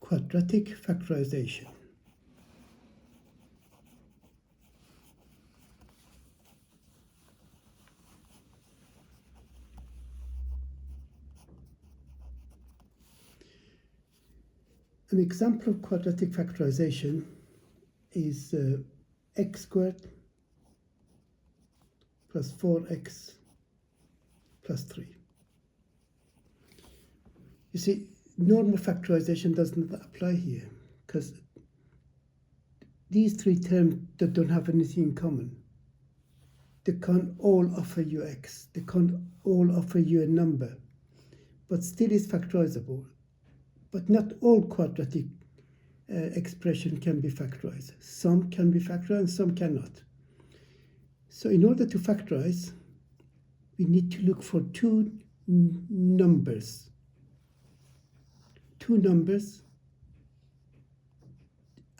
Quadratic factorization. An example of quadratic factorization is x squared plus 4x plus 3. You see, normal factorization does not apply here because these three terms that don't have anything in common. They can't all offer you x. They can't all offer you a number, but still is factorizable. But not all quadratic expression can be factorized. Some can be factorized and some cannot. So in order to factorize, we need to look for two numbers. Two numbers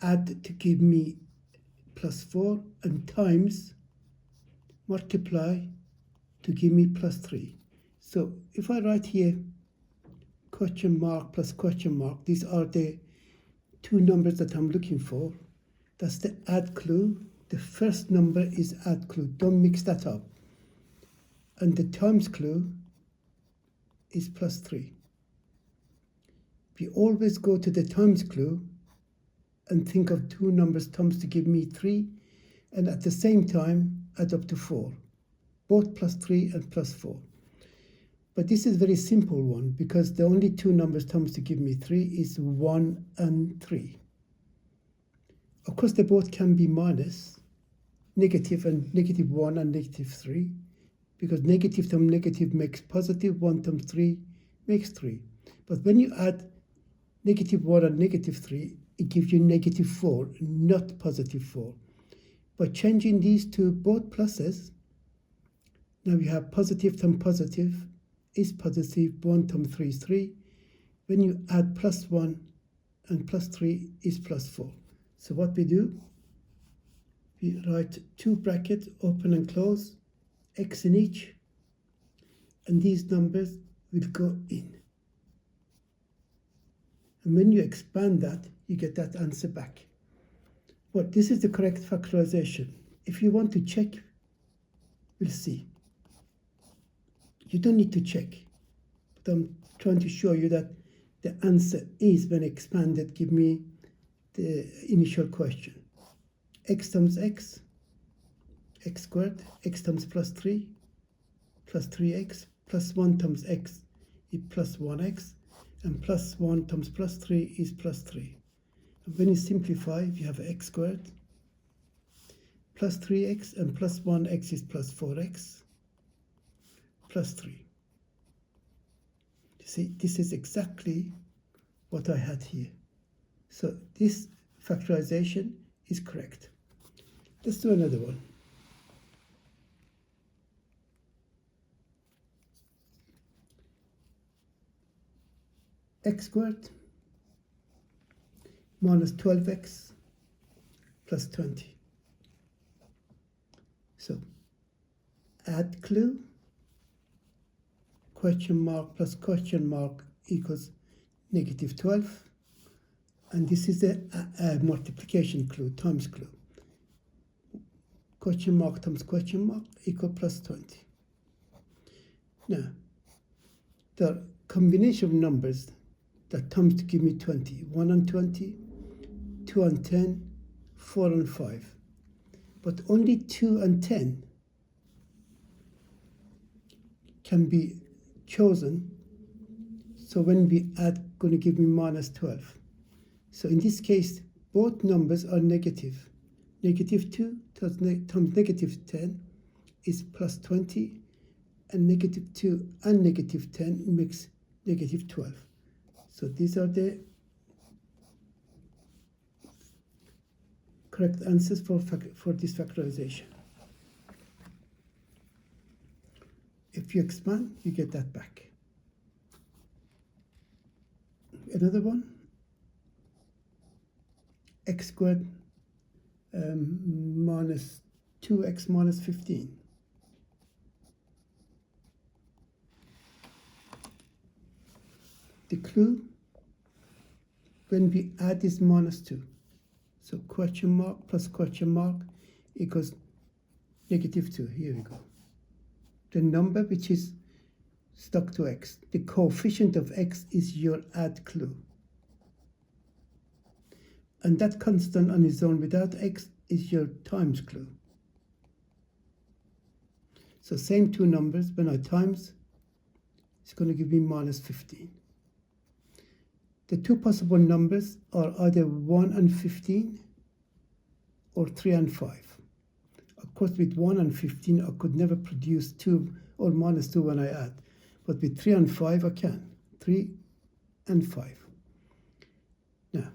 add to give me plus 4 and times multiply to give me plus 3. So if I write here question mark plus question mark, these are the two numbers that I'm looking for. That's the add clue. The first number is add clue. Don't mix that up. And the times clue is plus 3. We always go to the times clue and think of two numbers times to give me 3, and at the same time add up to 4, both plus 3 and plus 4. But this is a very simple one because the only two numbers times to give me 3 is 1 and 3. Of course, they both can be minus, negative and negative 1 and negative 3, because negative times negative makes positive, 1 times 3 makes 3. But when you add negative 1 and negative 3, it gives you negative 4, not positive 4. By changing these to both pluses, now we have positive times positive is positive, 1 times 3 is 3. When you add plus 1 and plus 3 is plus 4. So what we do, we write two brackets, open and close, x in each, and these numbers will go in. And when you expand that, you get that answer back. But this is the correct factorization. If you want to check, we'll see. You don't need to check, but I'm trying to show you that the answer is, when expanded, give me the initial question. X times x, x squared, x times plus 3, plus 3x, plus 1 times x is plus 1x, and plus 1 times plus 3 is plus 3. And when you simplify, you have x squared, plus 3x, and plus 1x is plus 4x, plus 3. You see, this is exactly what I had here. So this factorization is correct. Let's do another one. X squared minus 12x plus 20. So add clue, question mark plus question mark equals negative 12. And this is the multiplication clue, times clue. Question mark times question mark equal plus 20. Now, the combination of numbers that comes to give me 20, 1 and 20, 2 and 10, 4 and 5. But only 2 and 10 can be chosen. So when we add, going to give me minus 12. So in this case, both numbers are negative. Negative 2 times negative 10 is plus 20, and negative 2 and negative 10 makes negative 12. So these are the correct answers for this factorization. If you expand, you get that back. Another one, x squared minus 2x minus 15. The clue, when we add is minus 2. So question mark plus question mark equals negative 2. Here we go. The number which is stuck to x. The coefficient of x is your add clue. And that constant on its own without x is your times clue. So same two numbers, when I times, it's going to give me minus 15. The two possible numbers are either 1 and 15 or 3 and 5. Of course, with 1 and 15, I could never produce 2 or minus 2 when I add. But with 3 and 5, I can. 3 and 5. Now,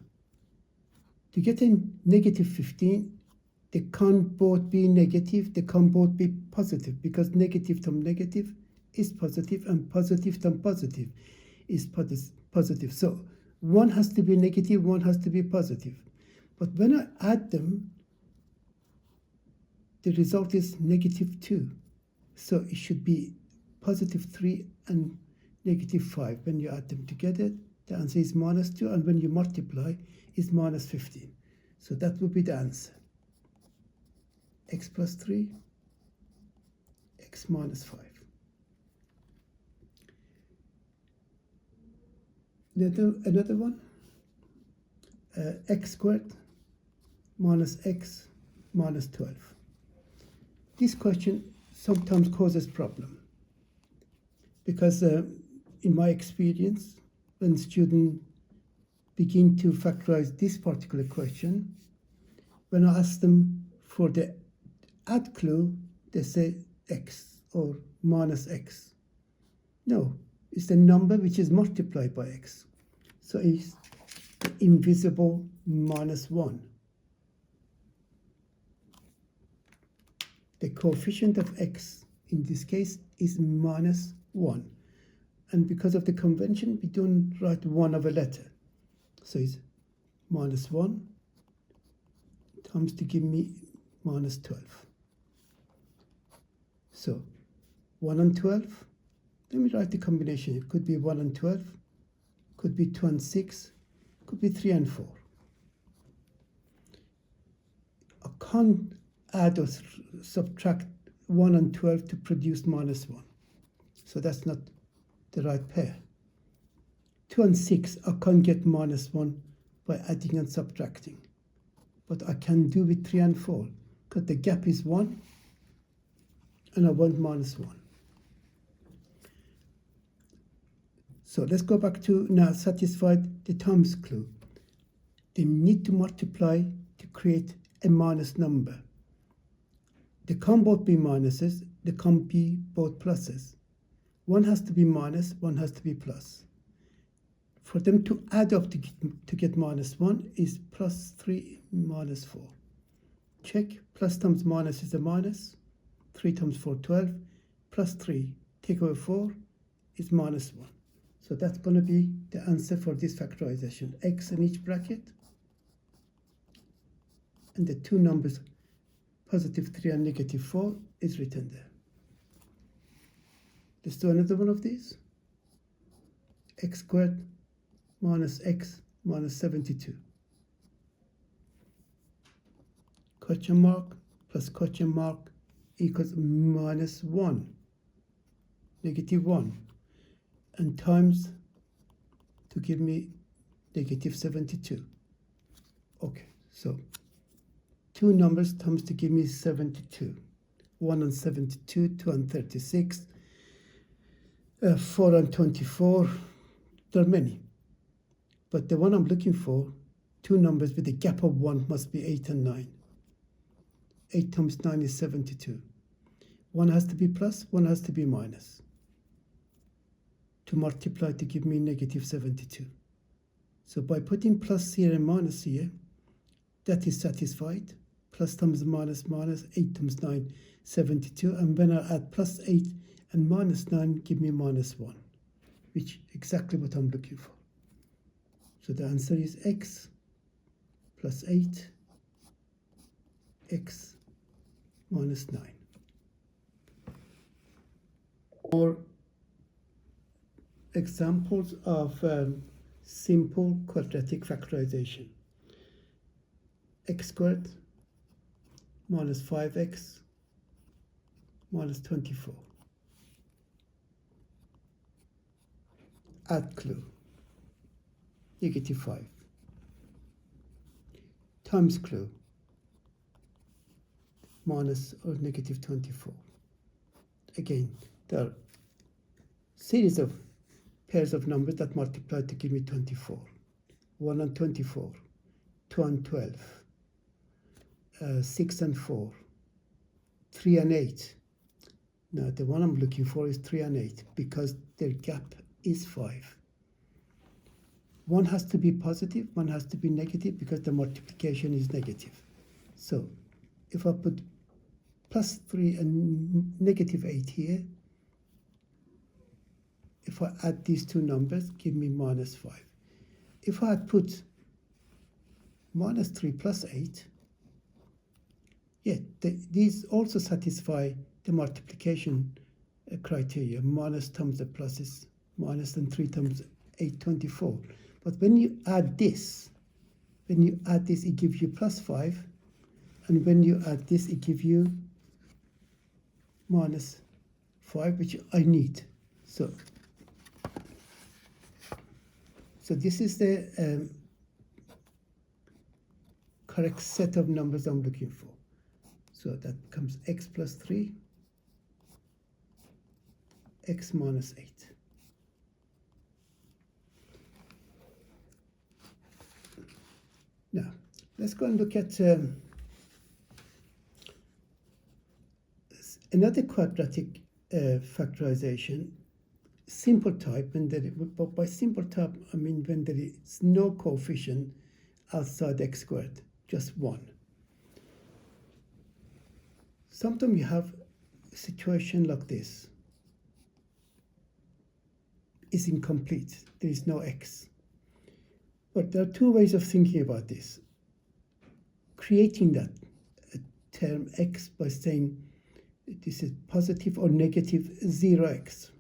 to get a negative 15, they can't both be negative, they can't both be positive, because negative times negative is positive, and positive times positive is positive. So one has to be negative, one has to be positive. But when I add them, the result is negative 2. So it should be positive 3 and negative 5. When you add them together, the answer is minus 2, and when you multiply, it's minus 15. So that would be the answer. X plus 3, x minus 5. Another one, x squared minus x minus 12. This question sometimes causes problem because in my experience, when students begin to factorize this particular question, when I ask them for the add clue, they say x or minus x. No, it's the number which is multiplied by x. So it's the invisible minus 1. The coefficient of x in this case is minus 1. And because of the convention, we don't write 1 of a letter. So it's minus 1 times to give me minus 12. So 1 and 12, let me write the combination. It could be 1 and 12, could be 2 and 6, could be 3 and 4. I can't add or subtract 1 and 12 to produce minus 1. So that's not the right pair. 2 and 6, I can't get minus 1 by adding and subtracting. But I can do with 3 and 4, because the gap is 1, and I want minus 1. So let's go back to now satisfied the times clue. They need to multiply to create a minus number. They can't both be minuses, they can't be both pluses. One has to be minus, one has to be plus. For them to add up to get minus 1 is plus 3 minus 4. Check, plus times minus is a minus. 3 times 4, 12. Plus 3, take away 4, is minus 1. So that's going to be the answer for this factorization. X in each bracket. And the two numbers, positive 3 and negative 4, is written there. Let's do another one of these. X squared minus x minus 72. Question mark plus question mark equals minus 1, negative 1, and times to give me negative 72. Okay, so two numbers times to give me 72. 1 and 72, 2 and 36, 4 and 24. There are many. But the one I'm looking for, two numbers with a gap of 1 must be 8 and 9. 8 times 9 is 72. One has to be plus, one has to be minus. To multiply to give me negative 72. So by putting plus here and minus here, that is satisfied. Plus times minus minus, 8 times 9, 72. And when I add plus 8 and minus 9, give me minus 1, which is exactly what I'm looking for. So the answer is x plus 8, x minus 9. More examples of simple quadratic factorization. X squared minus 5x minus 24. Add clue, negative 5. Times clue, minus or negative 24. Again, there are series of pairs of numbers that multiply to give me 24. 1 and 24, 2 and 12, 6 and 4, 3 and 8. Now the one I'm looking for is 3 and 8 because their gap is 5. One has to be positive, one has to be negative because the multiplication is negative. So if I put plus 3 and negative 8 here, if I add these two numbers, give me minus 5. If I had put minus 3 plus 8, yeah, these also satisfy the multiplication criteria. Minus times the plus is minus, and 3 times 8, 24. But when you add this, it gives you plus 5. And when you add this, it gives you minus 5, which I need. So this is the correct set of numbers I'm looking for. So that becomes x plus 3, x minus 8. Now, let's go and look at another quadratic factorization, simple type. But by simple type, I mean when there is no coefficient outside x squared, just 1. Sometimes you have a situation like this. It's incomplete. There is no x. But there are two ways of thinking about this. Creating that term x by saying this is positive or negative 0x.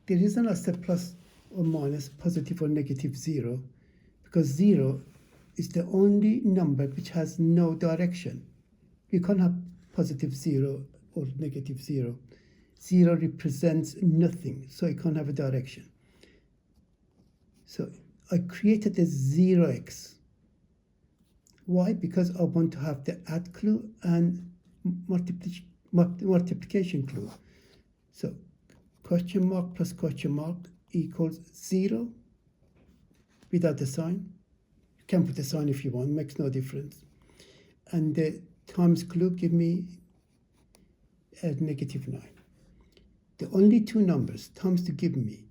The reason I said plus or minus, positive or negative 0, because 0 is the only number which has no direction. You can't have positive 0 or negative 0. 0 represents nothing, so it can't have a direction. So I created a 0x. Why? Because I want to have the add clue and multiplication clue. So question mark plus question mark equals 0 without the sign. You can put a sign if you want, makes no difference. And the times clue give me a negative 9. The only two numbers times to give me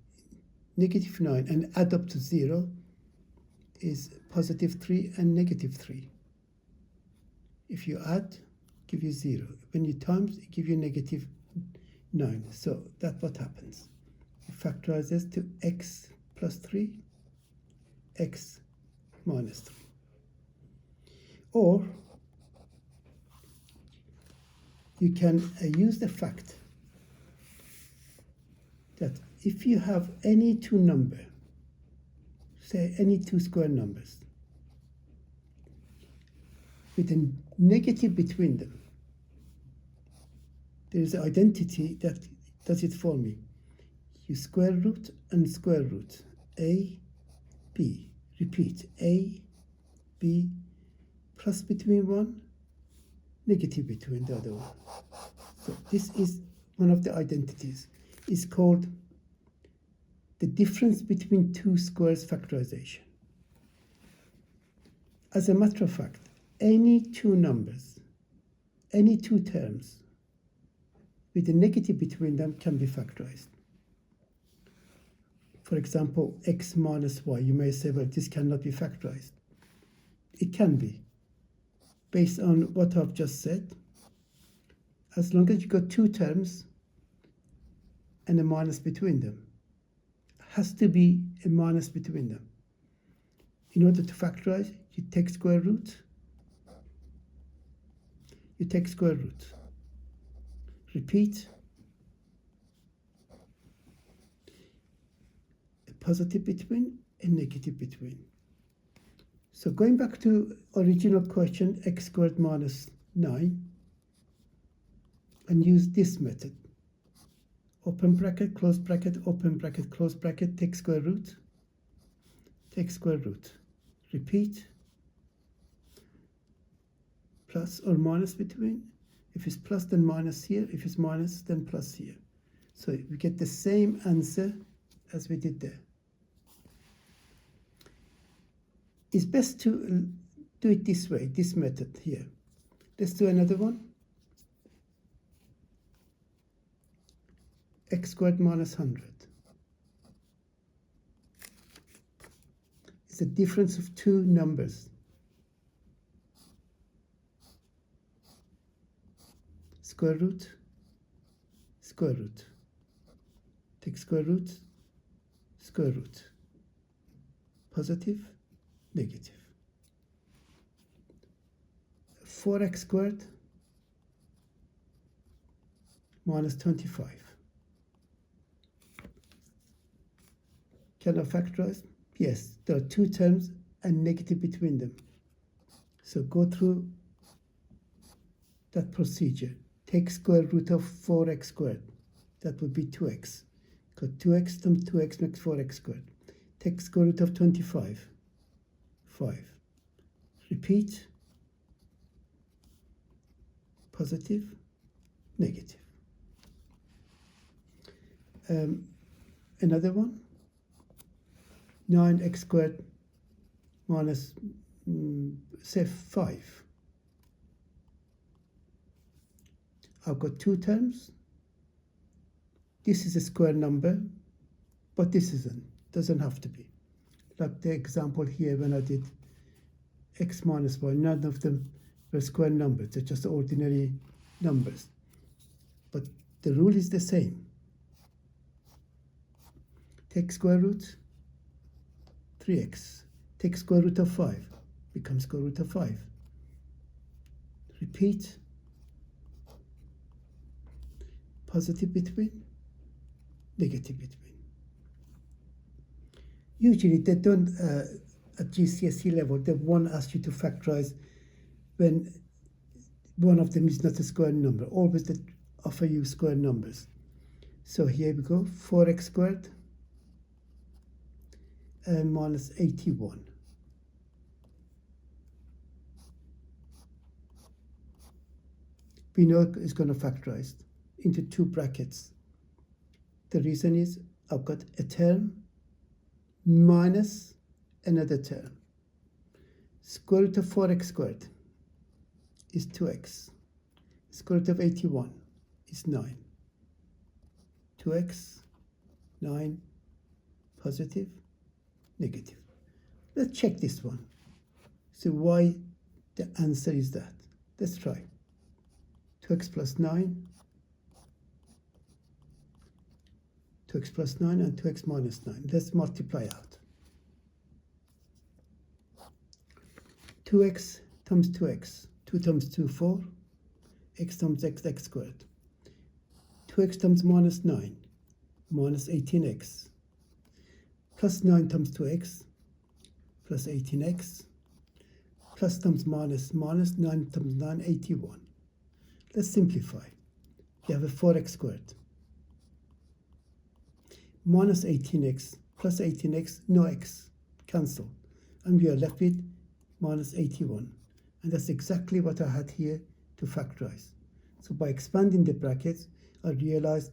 negative 9 and add up to 0 is positive 3 and negative 3. If you add, give you 0. When you times, it give you negative 9. So that's what happens. It factorizes to x plus 3, x minus 3. Or you can use the fact that if you have any two numbers, say any two square numbers, with a negative between them, there is an identity that does it for me. You square root and square root. A, B. Repeat. A, B, plus between one, negative between the other one. So this is one of the identities. It's called the difference between two squares factorization. As a matter of fact, any two numbers, any two terms with a negative between them can be factorized. For example, x minus y, you may say, well, this cannot be factorized. It can be, based on what I've just said. As long as you got two terms and a minus between them. Has to be a minus between them. In order to factorize, you take square root. You take square root. Repeat. A positive between a negative between. So going back to original question, x squared minus 9, and use this method. Open bracket, close bracket, open bracket, close bracket, take square root, repeat, plus or minus between. If it's plus, then minus here. If it's minus, then plus here. So we get the same answer as we did there. It's best to do it this way, this method here. Let's do another one. X squared minus 100. It's a difference of two numbers. Square root, take square root, positive, negative. 4x squared minus 25. Can I factorize? Yes, there are two terms and negative between them. So go through that procedure. Take square root of 4x squared. That would be 2x. Because 2x times 2x makes 4x squared. Take square root of 25. 5. Repeat. Positive, negative. Another one. 9x squared minus, say, 5. I've got two terms. This is a square number, but this isn't. Doesn't have to be. Like the example here when I did x minus y, none of them were square numbers. They're just ordinary numbers. But the rule is the same. Take square root, 3x. Take square root of 5, becomes square root of 5. Repeat. Positive between, negative between. Usually they don't, at GCSE level, they won't ask you to factorize when one of them is not a square number. Always they offer you square numbers. So here we go, 4x squared and minus 81. We know it's going to factorize into two brackets. The reason is I've got a term minus another term. Square root of 4x squared is 2x. Square root of 81 is 9. 2x, 9, positive, negative. Let's check this one. See why the answer is that. Let's try. 2x plus 9, 2x plus 9 and 2x minus 9. Let's multiply out. 2x times 2x. 2 times 2, 4. X times x, x squared. 2x times minus 9. Minus 18x. Plus 9 times 2x. Plus 18x. Plus times minus. Minus 9 times 9, 81. Let's simplify. You have a 4x squared. Minus 18x plus 18x, no x, cancel. And we are left with minus 81. And that's exactly what I had here to factorize. So by expanding the brackets, I realized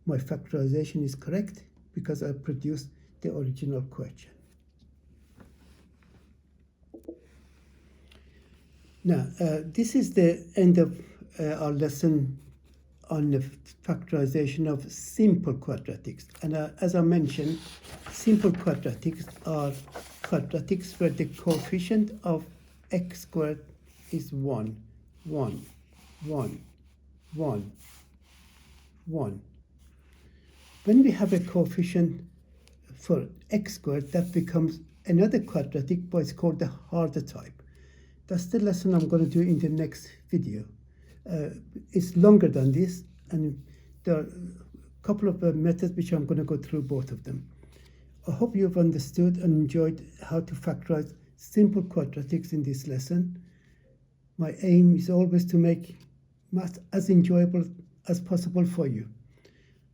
my factorization is correct because I produced the original question. Now, this is the end of our lesson on the factorization of simple quadratics. And as I mentioned, simple quadratics are quadratics where the coefficient of x squared is 1, 1, 1, 1, 1. When we have a coefficient for x squared, that becomes another quadratic, but it's called the harder type. That's the lesson I'm going to do in the next video. It's longer than this, and there are a couple of methods which I'm going to go through both of them. I hope you've understood and enjoyed how to factorize simple quadratics in this lesson. My aim is always to make math as enjoyable as possible for you.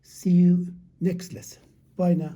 See you next lesson. Bye now.